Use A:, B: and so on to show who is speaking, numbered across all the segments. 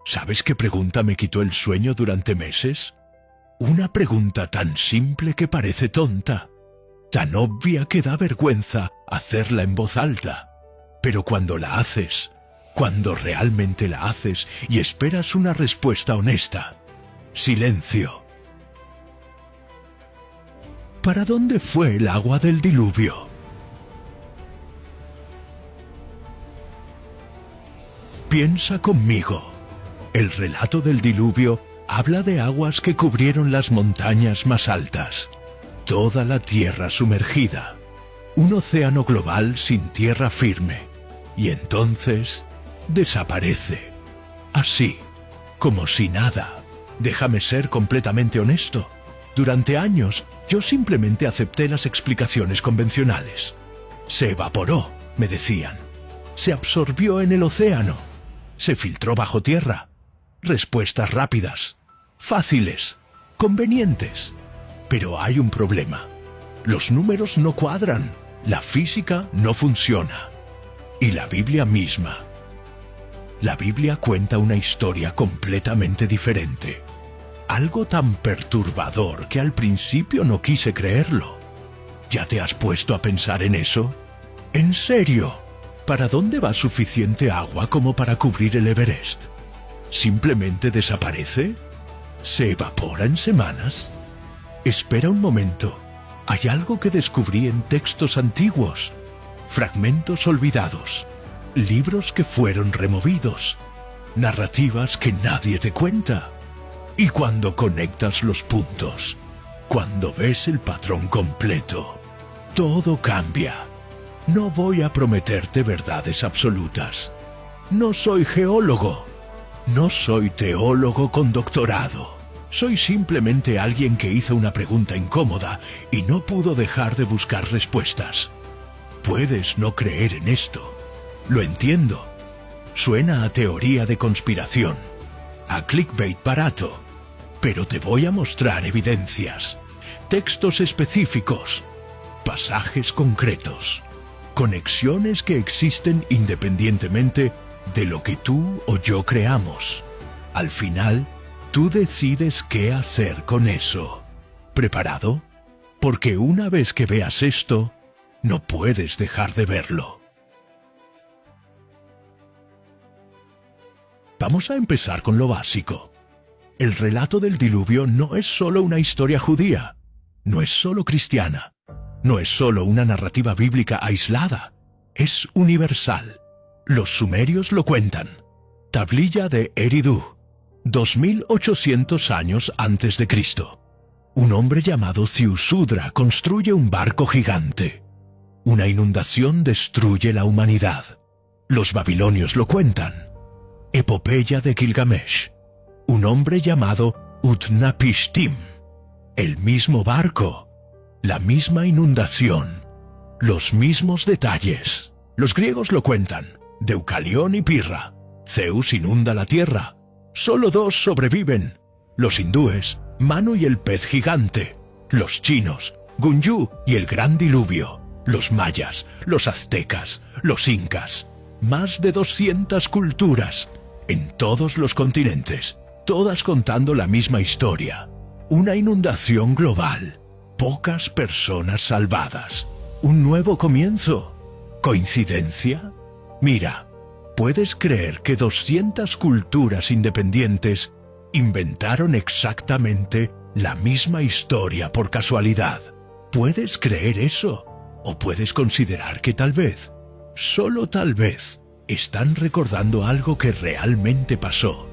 A: ¿Sabes qué pregunta me quitó el sueño durante meses? Una pregunta tan simple que parece tonta, tan obvia que da vergüenza hacerla en voz alta. Pero cuando la haces, cuando realmente la haces y esperas una respuesta honesta, silencio. ¿Para dónde fue el agua del diluvio? Piensa conmigo. El relato del diluvio habla de aguas que cubrieron las montañas más altas, toda la tierra sumergida, un océano global sin tierra firme, y entonces desaparece. Así, como si nada. Déjame ser completamente honesto. Durante años, yo simplemente acepté las explicaciones convencionales. Se evaporó, me decían. Se absorbió en el océano. Se filtró bajo tierra. Respuestas rápidas, fáciles, convenientes. Pero hay un problema. Los números no cuadran. La física no funciona. Y la Biblia misma. La Biblia cuenta una historia completamente diferente. Algo tan perturbador que al principio no quise creerlo. ¿Ya te has puesto a pensar en eso? ¿En serio? ¿Para dónde va suficiente agua como para cubrir el Everest? ¿Simplemente desaparece? ¿Se evapora en semanas? Espera un momento. Hay algo que descubrí en textos antiguos. Fragmentos olvidados. Libros que fueron removidos. Narrativas que nadie te cuenta. Y cuando conectas los puntos, cuando ves el patrón completo, todo cambia. No voy a prometerte verdades absolutas. No soy geólogo. No soy teólogo con doctorado. Soy simplemente alguien que hizo una pregunta incómoda y no pudo dejar de buscar respuestas. Puedes no creer en esto. Lo entiendo. Suena a teoría de conspiración, a clickbait barato. Pero te voy a mostrar evidencias, textos específicos, pasajes concretos, conexiones que existen independientemente de lo que tú o yo creamos. Al final, tú decides qué hacer con eso. ¿Preparado? Porque una vez que veas esto, no puedes dejar de verlo. Vamos a empezar con lo básico. El relato del diluvio no es solo una historia judía, no es solo cristiana, no es solo una narrativa bíblica aislada, es universal. Los sumerios lo cuentan. Tablilla de Eridu, 2800 años antes de Cristo. Un hombre llamado Ziusudra construye un barco gigante. Una inundación destruye la humanidad. Los babilonios lo cuentan. Epopeya de Gilgamesh. Un hombre llamado Utnapishtim. El mismo barco, la misma inundación, los mismos detalles. Los griegos lo cuentan. Deucalión y Pirra. Zeus inunda la tierra. Solo dos sobreviven. Los hindúes, Manu y el pez gigante. Los chinos, Gunyu y el gran diluvio. Los mayas, los aztecas, los incas. Más de 200 culturas en todos los continentes. Todas contando la misma historia. Una inundación global. Pocas personas salvadas. Un nuevo comienzo. ¿Coincidencia? Mira, ¿puedes creer que 200 culturas independientes inventaron exactamente la misma historia por casualidad? ¿Puedes creer eso? ¿O puedes considerar que tal vez, solo tal vez, están recordando algo que realmente pasó?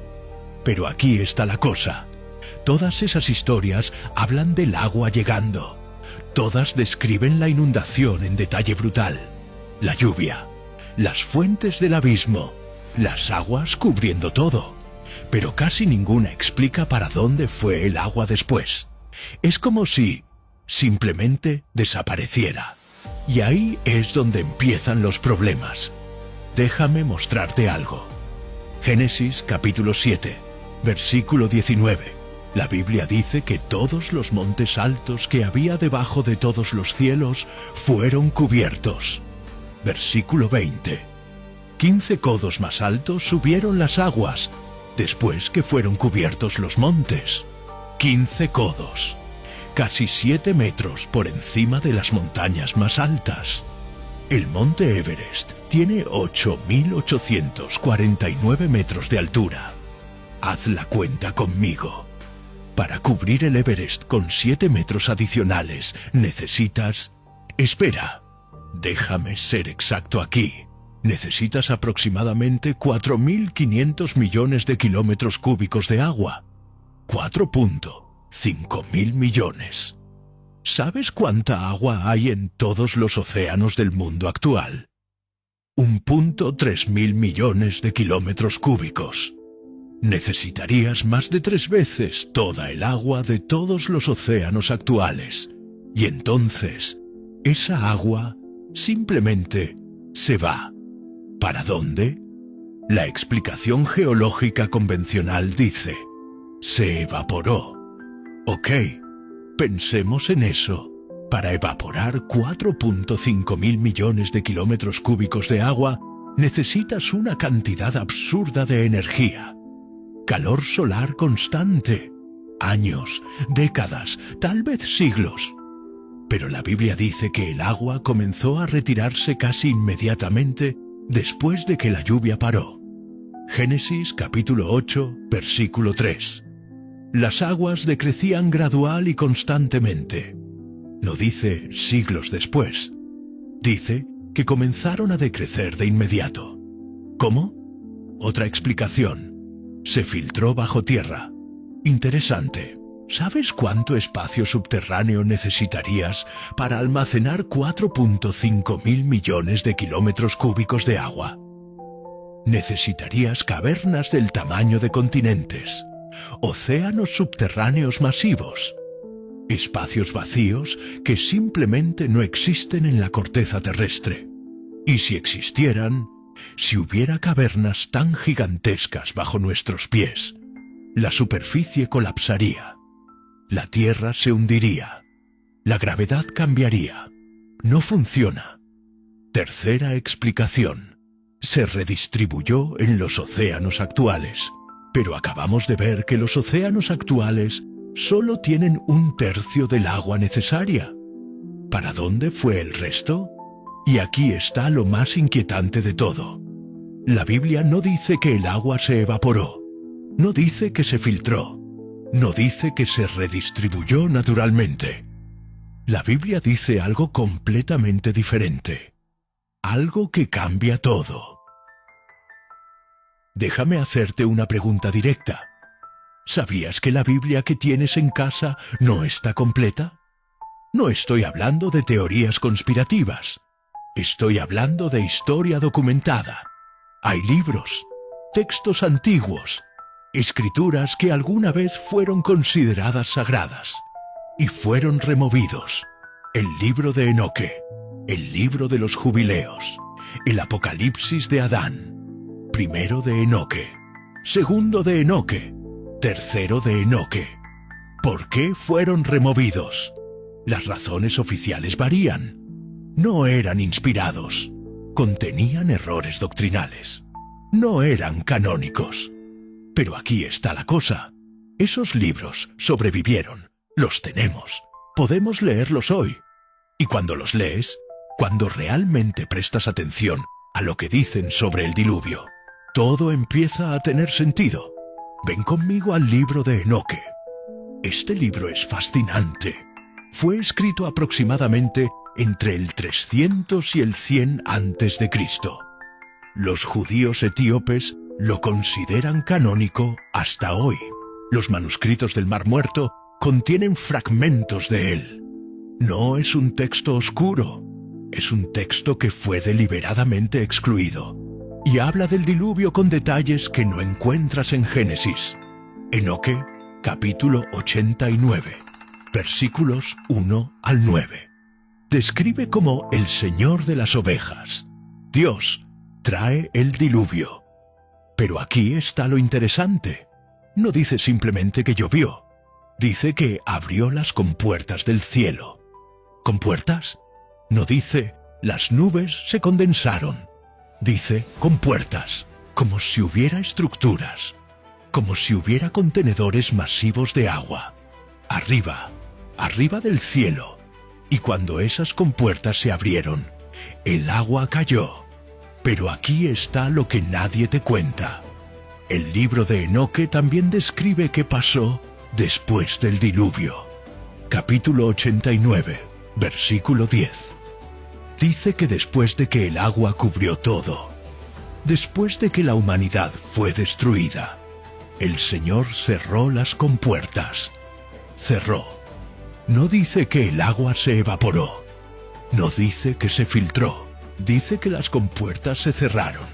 A: Pero aquí está la cosa. Todas esas historias hablan del agua llegando. Todas describen la inundación en detalle brutal. La lluvia, las fuentes del abismo, las aguas cubriendo todo. Pero casi ninguna explica para dónde fue el agua después. Es como si simplemente desapareciera. Y ahí es donde empiezan los problemas. Déjame mostrarte algo. Génesis capítulo 7, versículo 19. La Biblia dice que todos los montes altos que había debajo de todos los cielos fueron cubiertos. Versículo 20. 15 codos más altos subieron las aguas, después que fueron cubiertos los montes, 15 codos, casi 7 metros por encima de las montañas más altas. El monte Everest tiene 8.849 metros de altura. Haz la cuenta conmigo. Para cubrir el Everest con 7 metros adicionales necesitas... Espera, déjame ser exacto aquí. Necesitas aproximadamente 4.500 millones de kilómetros cúbicos de agua. 4.5 millones. ¿Sabes cuánta agua hay en todos los océanos del mundo actual? 1.3 millones de kilómetros cúbicos. Necesitarías más de 3 veces toda el agua de todos los océanos actuales. Y entonces, esa agua simplemente se va. ¿Para dónde? La explicación geológica convencional dice: se evaporó. Ok, pensemos en eso. Para evaporar 4.5 millones de kilómetros cúbicos de agua, necesitas una cantidad absurda de energía. Calor solar constante. Años, décadas, tal vez siglos. Pero la Biblia dice que el agua comenzó a retirarse casi inmediatamente después de que la lluvia paró. Génesis capítulo 8, versículo 3. Las aguas decrecían gradual y constantemente. No dice siglos después. Dice que comenzaron a decrecer de inmediato. ¿Cómo? Otra explicación. Se filtró bajo tierra. Interesante. ¿Sabes cuánto espacio subterráneo necesitarías para almacenar 4.5 millones de kilómetros cúbicos de agua? Necesitarías cavernas del tamaño de continentes, océanos subterráneos masivos, espacios vacíos que simplemente no existen en la corteza terrestre. Y si existieran, si hubiera cavernas tan gigantescas bajo nuestros pies, la superficie colapsaría, la tierra se hundiría, la gravedad cambiaría. No funciona. Tercera explicación. Se redistribuyó en los océanos actuales, pero acabamos de ver que los océanos actuales solo tienen 1/3 del agua necesaria. ¿Para dónde fue el resto? Y aquí está lo más inquietante de todo. La Biblia no dice que el agua se evaporó, no dice que se filtró, no dice que se redistribuyó naturalmente. La Biblia dice algo completamente diferente, algo que cambia todo. Déjame hacerte una pregunta directa. ¿Sabías que la Biblia que tienes en casa no está completa? No estoy hablando de teorías conspirativas. Estoy hablando de historia documentada. Hay libros, textos antiguos, escrituras que alguna vez fueron consideradas sagradas y fueron removidos. El libro de Enoque, el libro de los jubileos, el Apocalipsis de Adán, primero de Enoque, segundo de Enoque, tercero de Enoque. ¿Por qué fueron removidos? Las razones oficiales varían. No eran inspirados. Contenían errores doctrinales. No eran canónicos. Pero aquí está la cosa. Esos libros sobrevivieron. Los tenemos. Podemos leerlos hoy. Y cuando los lees, cuando realmente prestas atención a lo que dicen sobre el diluvio, todo empieza a tener sentido. Ven conmigo al libro de Enoque. Este libro es fascinante. Fue escrito aproximadamente entre el 300 y el 100 a.C. Los judíos etíopes lo consideran canónico hasta hoy. Los manuscritos del Mar Muerto contienen fragmentos de él. No es un texto oscuro, es un texto que fue deliberadamente excluido y habla del diluvio con detalles que no encuentras en Génesis. Enoque, capítulo 89, versículos 1 al 9. Describe como el Señor de las ovejas. Dios trae el diluvio. Pero aquí está lo interesante. No dice simplemente que llovió. Dice que abrió las compuertas del cielo. ¿Compuertas? No dice, las nubes se condensaron. Dice, compuertas, como si hubiera estructuras. como si hubiera contenedores masivos de agua, arriba del cielo, y cuando esas compuertas se abrieron, el agua cayó. Pero aquí está lo que nadie te cuenta. El libro de Enoque también describe qué pasó después del diluvio. Capítulo 89, versículo 10. Dice que después de que el agua cubrió todo, después de que la humanidad fue destruida, el Señor cerró las compuertas. Cerró. No dice que el agua se evaporó. No dice que se filtró. Dice que las compuertas se cerraron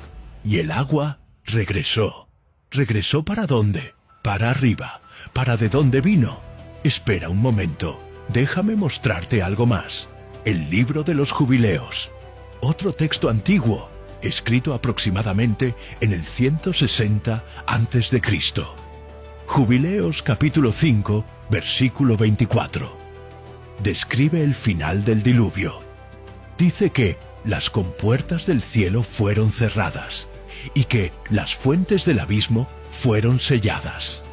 A: y el agua regresó. ¿Regresó para dónde? Para arriba. ¿Para de dónde vino? Espera un momento. Déjame mostrarte algo más. El libro de los jubileos. Otro texto antiguo, escrito aproximadamente en el 160 a.C. Jubileos capítulo 5, versículo 24. Describe el final del diluvio. Dice que las compuertas del cielo fueron cerradas y que las fuentes del abismo fueron selladas.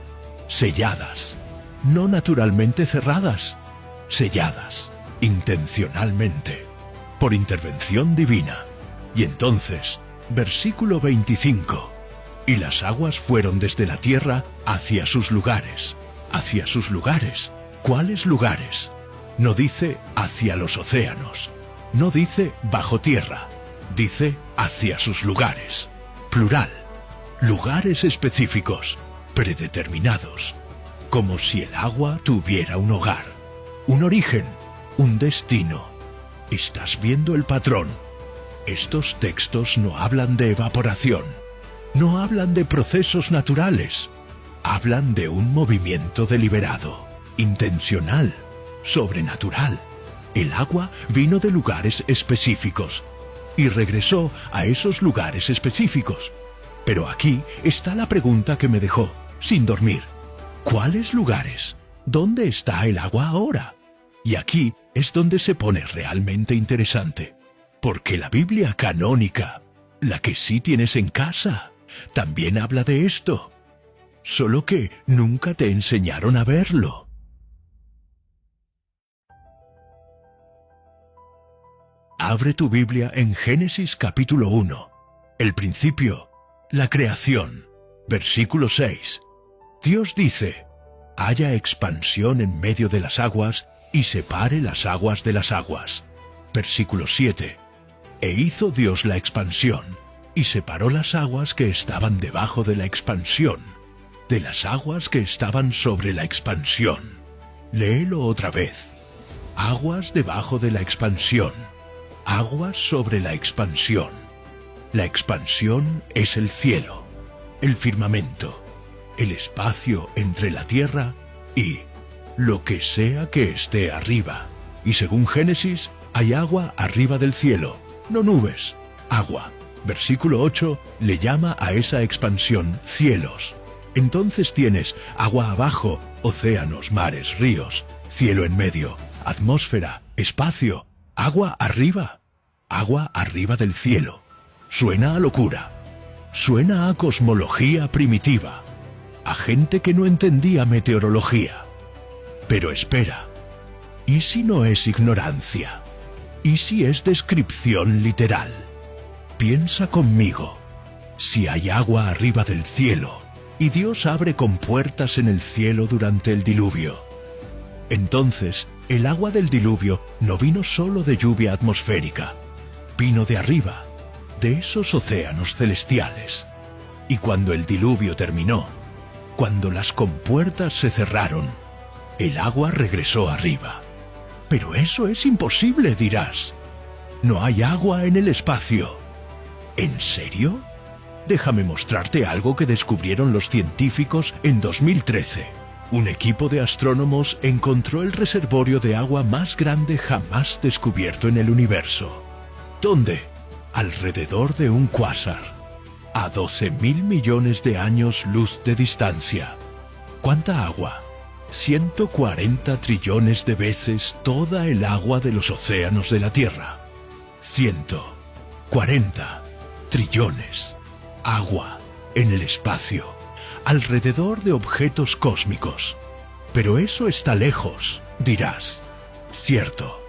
A: Selladas, no naturalmente cerradas, selladas, intencionalmente, por intervención divina. Y entonces, versículo 25, y las aguas fueron desde la tierra hacia sus lugares. ¿Hacia sus lugares? ¿Cuáles lugares? No dice hacia los océanos, no dice bajo tierra, dice hacia sus lugares. Plural, lugares específicos, predeterminados, como si el agua tuviera un hogar, un origen, un destino. ¿Estás viendo el patrón? Estos textos no hablan de evaporación, no hablan de procesos naturales, hablan de un movimiento deliberado, intencional, sobrenatural. El agua vino de lugares específicos y regresó a esos lugares específicos. Pero aquí está la pregunta que me dejó sin dormir. ¿Cuáles lugares? ¿Dónde está el agua ahora? Y aquí es donde se pone realmente interesante, porque la Biblia canónica, la que sí tienes en casa, también habla de esto, solo que nunca te enseñaron a verlo. Abre tu Biblia en Génesis capítulo 1, el principio, la creación, versículo 6. Dios dice: haya expansión en medio de las aguas y separe las aguas de las aguas. Versículo 7. E hizo Dios la expansión y separó las aguas que estaban debajo de la expansión de las aguas que estaban sobre la expansión. Léelo otra vez. Aguas debajo de la expansión. Aguas sobre la expansión. La expansión es el cielo, el firmamento, el espacio entre la tierra y lo que sea que esté arriba. Y según Génesis, hay agua arriba del cielo, no nubes, agua. Versículo 8 le llama a esa expansión cielos. Entonces tienes agua abajo, océanos, mares, ríos, cielo en medio, atmósfera, espacio, agua arriba del cielo. Suena a locura, suena a cosmología primitiva, a gente que no entendía meteorología. Pero espera, ¿y si no es ignorancia? ¿Y si es descripción literal? Piensa conmigo, si hay agua arriba del cielo y Dios abre compuertas en el cielo durante el diluvio, entonces el agua del diluvio no vino solo de lluvia atmosférica, vino de arriba, de esos océanos celestiales. Y cuando el diluvio terminó, cuando las compuertas se cerraron, el agua regresó arriba. Pero eso es imposible, dirás. No hay agua en el espacio. ¿En serio? Déjame mostrarte algo que descubrieron los científicos en 2013. Un equipo de astrónomos encontró el reservorio de agua más grande jamás descubierto en el universo. ¿Dónde? Alrededor de un cuásar, a 12.000 millones de años luz de distancia. ¿Cuánta agua? 140 trillones de veces toda el agua de los océanos de la Tierra. 140 trillones. Agua en el espacio. alrededor de objetos cósmicos. Pero eso está lejos, dirás. Cierto,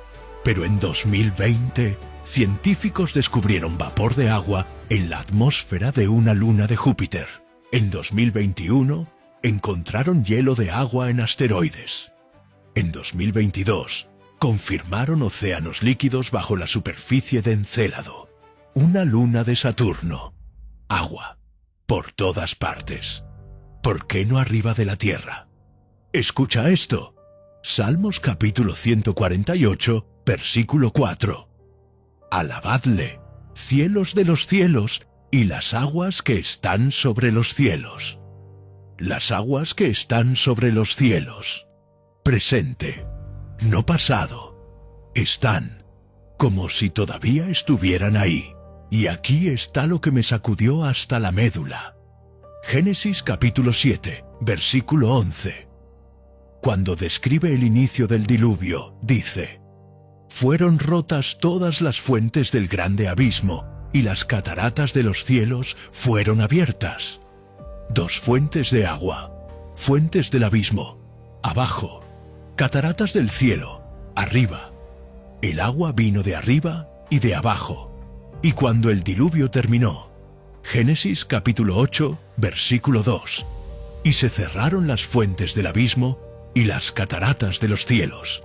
A: pero en 2020, científicos descubrieron vapor de agua en la atmósfera de una luna de Júpiter. En 2021, encontraron hielo de agua en asteroides. En 2022, confirmaron océanos líquidos bajo la superficie de Encélado, una luna de Saturno. Agua, por todas partes. ¿Por qué no arriba de la Tierra? Escucha esto. Salmos capítulo 148, versículo 4. Alabadle, cielos de los cielos, y las aguas que están sobre los cielos. Las aguas que están sobre los cielos. Presente, no pasado. Están, como si todavía estuvieran ahí. Y aquí está lo que me sacudió hasta la médula. Génesis capítulo 7, versículo 11. Cuando describe el inicio del diluvio, dice: fueron rotas todas las fuentes del grande abismo, y las cataratas de los cielos fueron abiertas. Dos fuentes de agua, fuentes del abismo, abajo, cataratas del cielo, arriba. El agua vino de arriba y de abajo. Y cuando el diluvio terminó, Génesis capítulo 8, versículo 2, y se cerraron las fuentes del abismo y las cataratas de los cielos.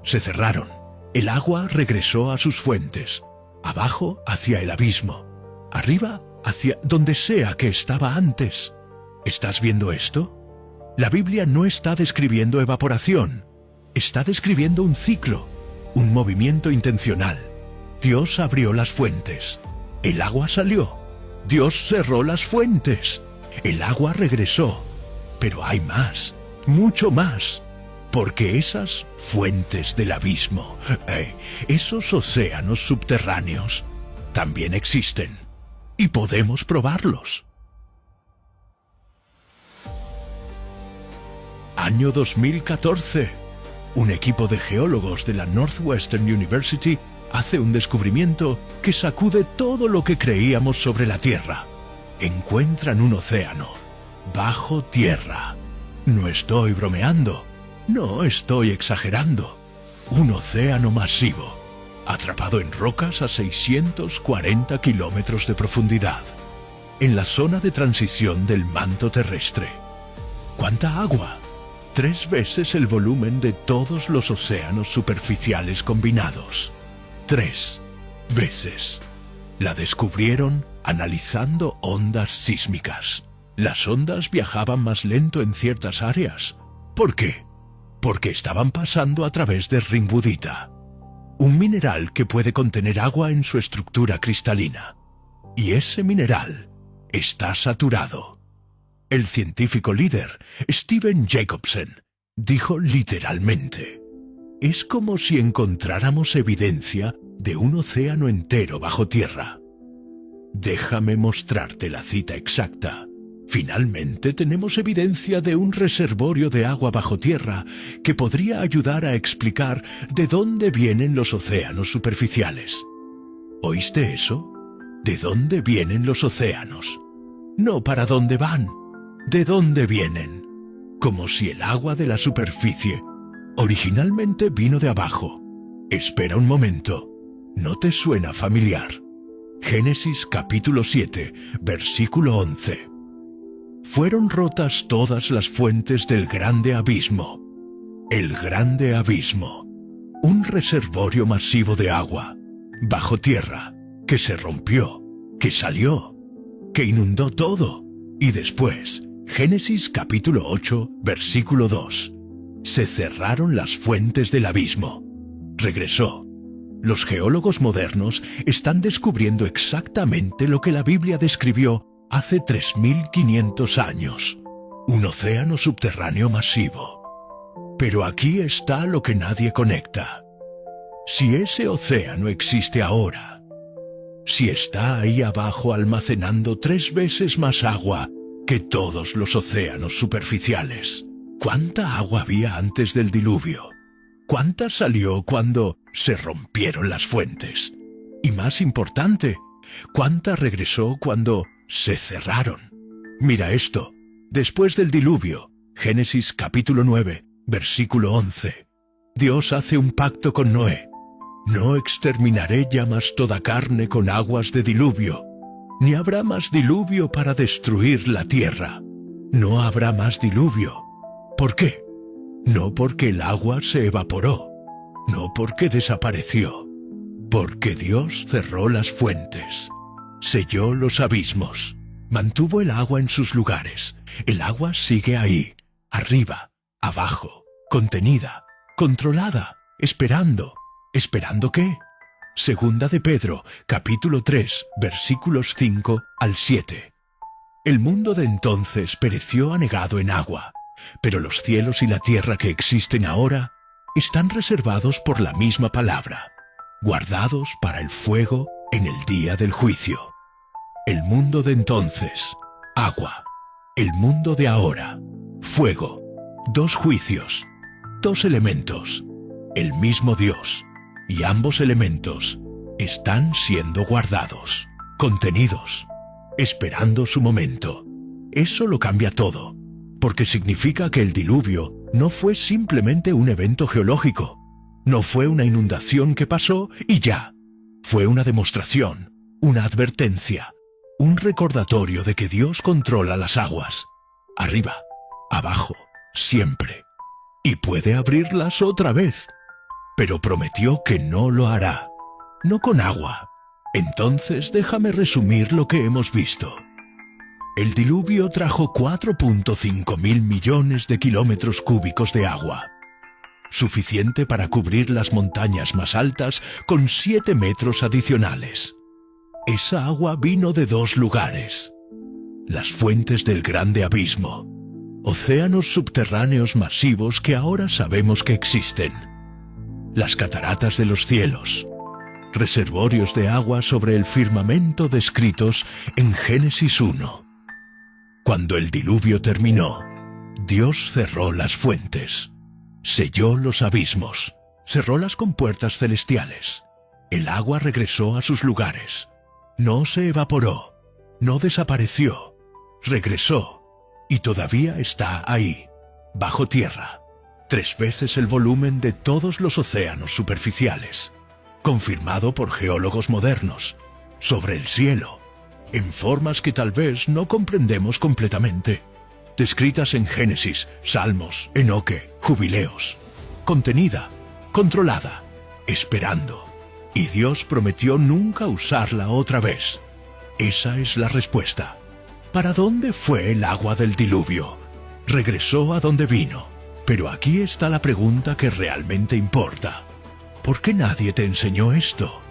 A: Se cerraron. El agua regresó a sus fuentes, abajo hacia el abismo, arriba hacia donde sea que estaba antes. ¿Estás viendo esto? La Biblia no está describiendo evaporación, está describiendo un ciclo, un movimiento intencional. Dios abrió las fuentes, el agua salió. Dios cerró las fuentes, el agua regresó. Pero hay más, mucho más. Porque esas fuentes del abismo, esos océanos subterráneos, también existen. Y podemos probarlos. Año 2014. Un equipo de geólogos de la Northwestern University hace un descubrimiento que sacude todo lo que creíamos sobre la Tierra. Encuentran un océano, bajo tierra. No estoy bromeando. No estoy exagerando. Un océano masivo, atrapado en rocas a 640 kilómetros de profundidad, en la zona de transición del manto terrestre. ¿Cuánta agua? 3 veces el volumen de todos los océanos superficiales combinados. 3 veces. La descubrieron analizando ondas sísmicas. Las ondas viajaban más lento en ciertas áreas. ¿Por qué? Porque estaban pasando a través de ringwoodita, un mineral que puede contener agua en su estructura cristalina. Y ese mineral está saturado. El científico líder, Stephen Jacobsen, dijo literalmente: es como si encontráramos evidencia de un océano entero bajo tierra. Déjame mostrarte la cita exacta. Finalmente tenemos evidencia de un reservorio de agua bajo tierra que podría ayudar a explicar de dónde vienen los océanos superficiales. ¿Oíste eso? ¿De dónde vienen los océanos? No para dónde van, ¿de dónde vienen? Como si el agua de la superficie originalmente vino de abajo. Espera un momento, ¿no te suena familiar? Génesis capítulo 7, versículo 11. Fueron rotas todas las fuentes del grande abismo. El grande abismo, un reservorio masivo de agua, bajo tierra, que se rompió, que salió, que inundó todo. Y después, Génesis capítulo 8, versículo 2. Se cerraron las fuentes del abismo. Regresó. Los geólogos modernos están descubriendo exactamente lo que la Biblia describió hace 3.500 años, un océano subterráneo masivo. Pero aquí está lo que nadie conecta. Si ese océano existe ahora, si está ahí abajo almacenando 3 veces más agua que todos los océanos superficiales, ¿cuánta agua había antes del diluvio? ¿Cuánta salió cuando se rompieron las fuentes? Y más importante, ¿cuánta regresó cuando se cerraron? Mira esto, Después del diluvio, Génesis capítulo 9, versículo 11, Dios hace un pacto con Noé. No exterminaré ya más toda carne con aguas de diluvio, ni habrá más diluvio para destruir la tierra. No habrá más diluvio. ¿Por qué? No porque el agua se evaporó, no porque desapareció, porque Dios cerró las fuentes, selló los abismos, mantuvo el agua en sus lugares. El agua sigue ahí, arriba, abajo, contenida, controlada, esperando. ¿Esperando qué? Segunda de Pedro, capítulo 3, versículos 5 al 7. El mundo de entonces pereció anegado en agua, pero los cielos y la tierra que existen ahora están reservados por la misma palabra, guardados para el fuego en el día del juicio. El mundo de entonces, agua. El mundo de ahora, fuego. Dos juicios, dos elementos, el mismo Dios, y ambos elementos están siendo guardados, contenidos, esperando su momento. Eso lo cambia todo, porque significa que el diluvio no fue simplemente un evento geológico, no fue una inundación que pasó y ya. Fue una demostración, una advertencia, un recordatorio de que Dios controla las aguas, arriba, abajo, siempre, y puede abrirlas otra vez, pero prometió que no lo hará, no con agua. Entonces déjame resumir lo que hemos visto. El diluvio trajo 4.5 mil millones de kilómetros cúbicos de agua, suficiente para cubrir las montañas más altas con 7 metros adicionales. Esa agua vino de dos lugares: las fuentes del grande abismo, océanos subterráneos masivos que ahora sabemos que existen, las cataratas de los cielos, reservorios de agua sobre el firmamento descritos en Génesis 1. Cuando el diluvio terminó, Dios cerró las fuentes, selló los abismos, cerró las compuertas celestiales. El agua regresó a sus lugares. No se evaporó, no desapareció, regresó, y todavía está ahí, bajo tierra, 3 veces el volumen de todos los océanos superficiales, confirmado por geólogos modernos, sobre el cielo, en formas que tal vez no comprendemos completamente, descritas en Génesis, Salmos, Enoque, Jubileos, contenida, controlada, esperando. Y Dios prometió nunca usarla otra vez. Esa es la respuesta. ¿Para dónde fue el agua del diluvio? Regresó a donde vino. Pero aquí está la pregunta que realmente importa. ¿Por qué nadie te enseñó esto?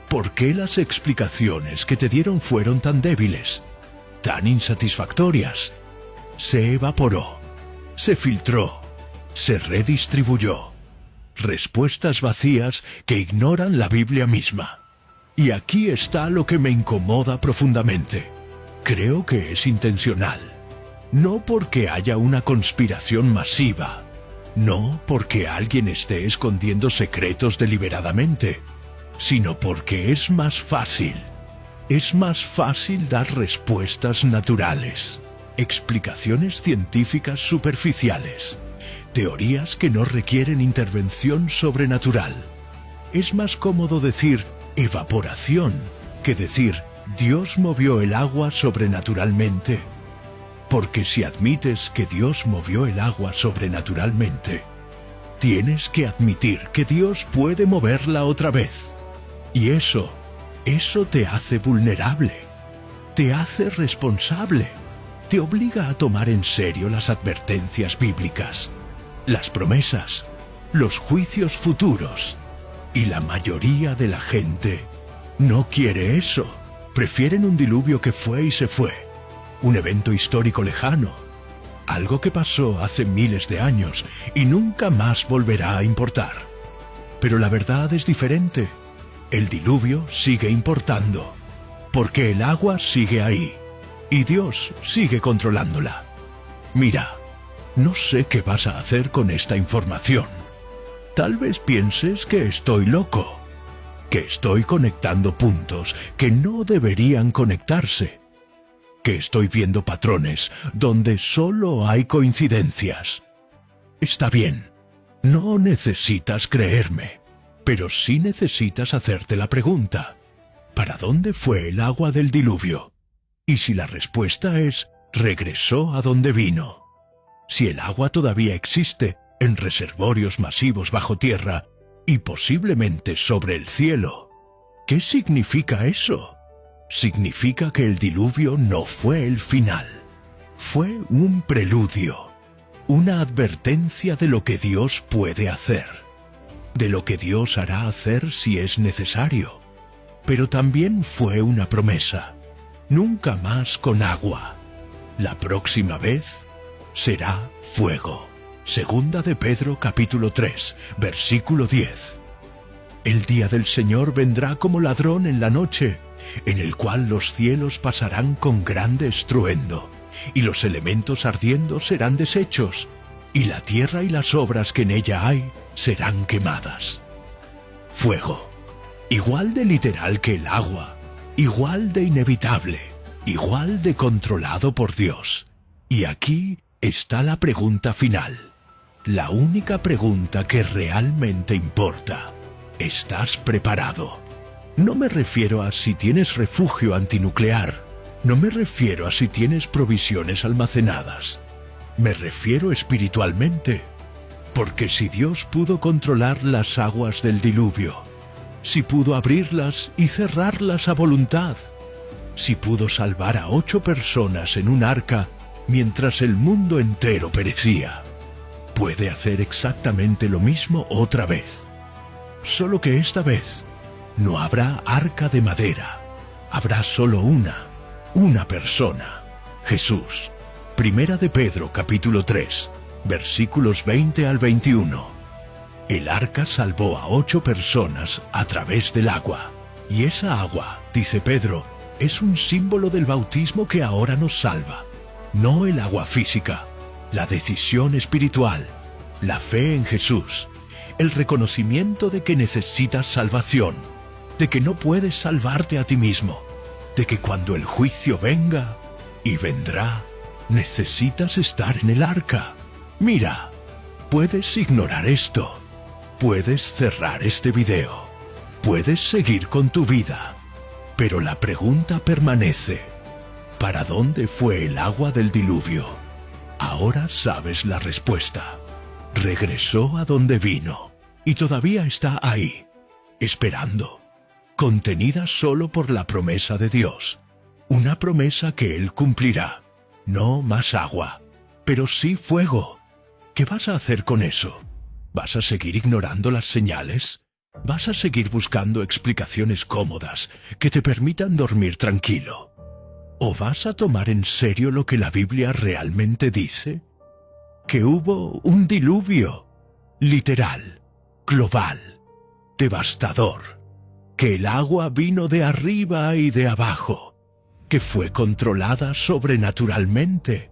A: ¿Por qué las explicaciones que te dieron fueron tan débiles, tan insatisfactorias? Se evaporó, se filtró, se redistribuyó. Respuestas vacías que ignoran la Biblia misma. Y aquí está lo que me incomoda profundamente. Creo que es intencional. No porque haya una conspiración masiva. No porque alguien esté escondiendo secretos deliberadamente. Sino porque es más fácil. Es más fácil dar respuestas naturales. Explicaciones científicas superficiales. Teorías que no requieren intervención sobrenatural. Es más cómodo decir evaporación que decir Dios movió el agua sobrenaturalmente. Porque si admites que Dios movió el agua sobrenaturalmente, tienes que admitir que Dios puede moverla otra vez. Y eso te hace vulnerable, te hace responsable, te obliga a tomar en serio las advertencias bíblicas, las promesas, los juicios futuros. Y la mayoría de la gente no quiere eso. Prefieren un diluvio que fue y se fue, un evento histórico lejano, algo que pasó hace miles de años y nunca más volverá a importar. Pero la verdad es diferente. El diluvio sigue importando, porque el agua sigue ahí, y Dios sigue controlándola. Mira, no sé qué vas a hacer con esta información. Tal vez pienses que estoy loco, que estoy conectando puntos que no deberían conectarse, que estoy viendo patrones donde solo hay coincidencias. Está bien, no necesitas creerme, pero sí necesitas hacerte la pregunta: ¿para dónde fue el agua del diluvio? Y si la respuesta es: regresó a donde vino. Si el agua todavía existe en reservorios masivos bajo tierra y posiblemente sobre el cielo, ¿qué significa eso? Significa que el diluvio no fue el final. Fue un preludio, una advertencia de lo que Dios puede hacer, de lo que Dios hará hacer si es necesario. Pero también fue una promesa: nunca más con agua. La próxima vez será fuego. Segunda de Pedro capítulo 3, versículo 10. El día del Señor vendrá como ladrón en la noche, en el cual los cielos pasarán con grande estruendo, y los elementos ardiendo serán deshechos, y la tierra y las obras que en ella hay serán quemadas. Fuego, igual de literal que el agua, igual de inevitable, igual de controlado por Dios. Y aquí está la pregunta final, la única pregunta que realmente importa: ¿estás preparado? No me refiero a si tienes refugio antinuclear, no me refiero a si tienes provisiones almacenadas, me refiero espiritualmente, porque si Dios pudo controlar las aguas del diluvio, si pudo abrirlas y cerrarlas a voluntad, si pudo salvar a 8 personas en un arca mientras el mundo entero perecía, puede hacer exactamente lo mismo otra vez. Solo que esta vez no habrá arca de madera, habrá solo una persona: Jesús. Primera de Pedro capítulo 3, versículos 20 al 21. El arca salvó a 8 personas a través del agua, y esa agua, dice Pedro, es un símbolo del bautismo que ahora nos salva. No el agua física, la decisión espiritual, la fe en Jesús, el reconocimiento de que necesitas salvación, de que no puedes salvarte a ti mismo, de que cuando el juicio venga, y vendrá, necesitas estar en el arca. Mira, puedes ignorar esto, puedes cerrar este video, puedes seguir con tu vida, pero la pregunta permanece: ¿para dónde fue el agua del diluvio? Ahora sabes la respuesta. Regresó a donde vino, y todavía está ahí, esperando, contenida solo por la promesa de Dios, una promesa que Él cumplirá. No más agua, pero sí fuego. ¿Qué vas a hacer con eso? ¿Vas a seguir ignorando las señales? ¿Vas a seguir buscando explicaciones cómodas que te permitan dormir tranquilo? ¿O vas a tomar en serio lo que la Biblia realmente dice? Que hubo un diluvio, literal, global, devastador, que el agua vino de arriba y de abajo, que fue controlada sobrenaturalmente,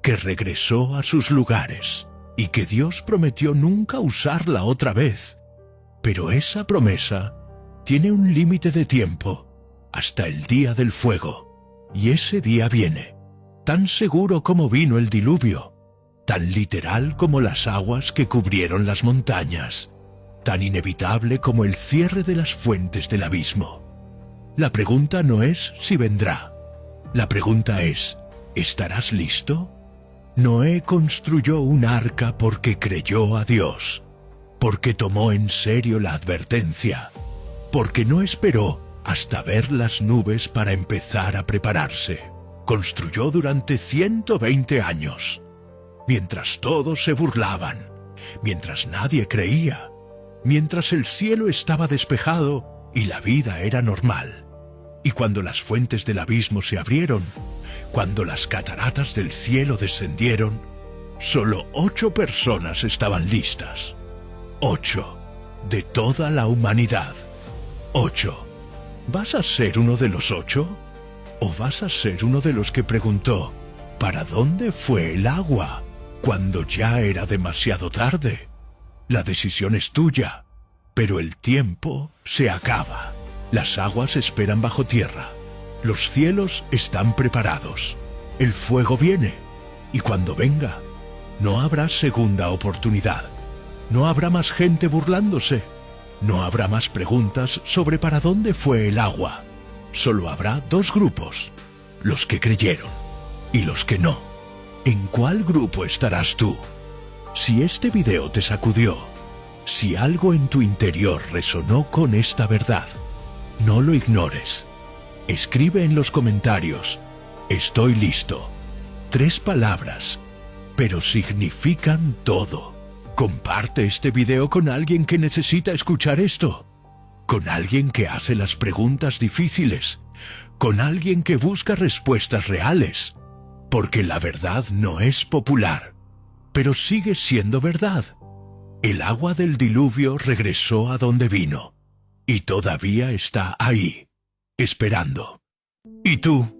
A: que regresó a sus lugares y que Dios prometió nunca usarla otra vez. Pero esa promesa tiene un límite de tiempo, hasta el día del fuego, y ese día viene, tan seguro como vino el diluvio, tan literal como las aguas que cubrieron las montañas, tan inevitable como el cierre de las fuentes del abismo. La pregunta no es si vendrá. La pregunta es: ¿estarás listo? Noé construyó un arca porque creyó a Dios, porque tomó en serio la advertencia, porque no esperó hasta ver las nubes para empezar a prepararse. Construyó durante 120 años, mientras todos se burlaban, mientras nadie creía, mientras el cielo estaba despejado y la vida era normal. Y cuando las fuentes del abismo se abrieron, cuando las cataratas del cielo descendieron, solo 8 personas estaban listas. 8 de toda la humanidad. 8. ¿Vas a ser uno de los 8? ¿O vas a ser uno de los que preguntó: ¿para dónde fue el agua?, cuando ya era demasiado tarde? La decisión es tuya, pero el tiempo se acaba. Las aguas esperan bajo tierra. Los cielos están preparados. El fuego viene. Y cuando venga, no habrá segunda oportunidad. No habrá más gente burlándose. No habrá más preguntas sobre para dónde fue el agua. Solo habrá dos grupos. Los que creyeron y los que no. ¿En cuál grupo estarás tú? Si este video te sacudió, si algo en tu interior resonó con esta verdad, no lo ignores. Escribe en los comentarios: estoy listo. 3 palabras, pero significan todo. Comparte este video con alguien que necesita escuchar esto. Con alguien que hace las preguntas difíciles. Con alguien que busca respuestas reales. Porque la verdad no es popular, pero sigue siendo verdad. El agua del diluvio regresó a donde vino. Y todavía está ahí, esperando. ¿Y tú?